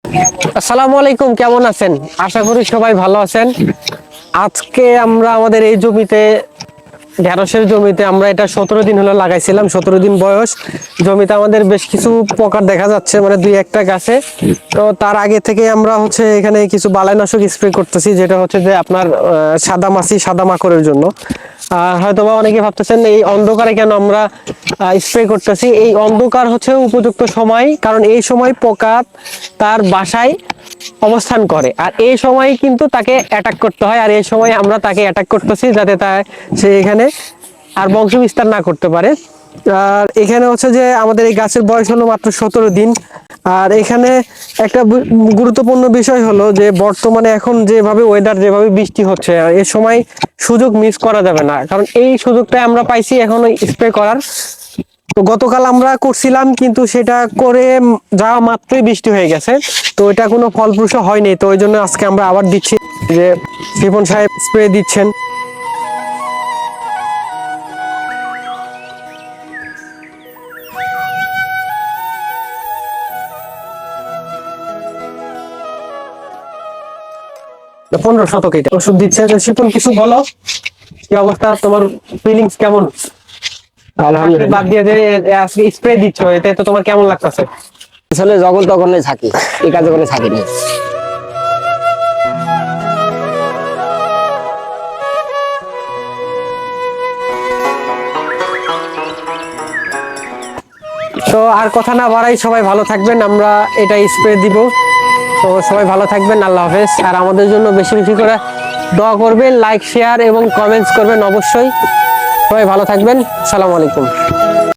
আসসালামু আলাইকুম, কেমন আছেন? আশা করি সবাই ভালো আছেন। আজকে আমরা আমাদের এই জমিতে, ঢেঁড়সের জমিতে, আমরা এটা 17 দিন হলো লাগাইছিলাম। 17 দিন বয়স জমিতে আমাদের বেশ কিছু পোকা দেখা যাচ্ছে, মানে দুই একটা গাছে। তো তার আগে থেকে আমরা এখানে কিছু বালাইনাশক স্প্রে করতেছি, যেটা হচ্ছে যে আপনার সাদা মাছি, সাদা মাকড়ের জন্য। হয়তোবা অনেকে ভাবতেছেন এই অন্ধকারে কেন আমরা স্প্রে করতেছি। এই অন্ধকার হচ্ছে উপযুক্ত সময়, কারণ এই সময় পোকা তার বাসায় অবস্থান করে, আর এই সময় কিন্তু তাকে অ্যাটাক করতে হয়। আর এই সময় আমরা তাকে অ্যাটাক করতেছি যাতে সে এখানে আর বংশ বিস্তার না করতে পারে। আর এখানে যে আমাদের এই গাছের বয়স হলো মাত্র 17 দিন। আর এখানে একটা গুরুত্বপূর্ণ বিষয় হলো যে বর্তমানে এখন যেভাবে ওয়েদার, যেভাবে বৃষ্টি হচ্ছে, এ সময় সুযোগ মিস করা যাবে না, কারণ এই সুযোগটা আমরা পাইছি এখন স্প্রে করার। তো গতকাল আমরা করছিলাম, কিন্তু সেটা করে যাওয়া মাত্রই বৃষ্টি হয়ে গেছে। তো এটা কোনো ফলপ্রসূ হয়নি। তো ওই জন্য আজকে আমরা আবার দিচ্ছি, যে শিপন সাহেব স্প্রে দিচ্ছেন। তো 15 শতক এটা ওষুধ দিচ্ছে। শিপন, কিছু বলো, কি অবস্থা, তোমার ফিলিংস কেমন? আলহামদুলিল্লাহ, বাদ দিয়ে যে আজকে স্প্রে দিচ্ছ, এতে তো তোমার কেমন লাগতেছে? আসলে যখন তখন থাকি, এই কাজে করে থাকিনি। তো আর কথা না বাড়াই, সবাই ভালো থাকবেন, আমরা এটা স্প্রে দিব। তো সবাই ভালো থাকবেন, আল্লাহ হাফেজ। আর আমাদের জন্য বেশি বেশি করে দোয়া করবেন, লাইক, শেয়ার এবং কমেন্টস করবেন অবশ্যই। সবাই ভালো থাকবেন, আসসালামু আলাইকুম।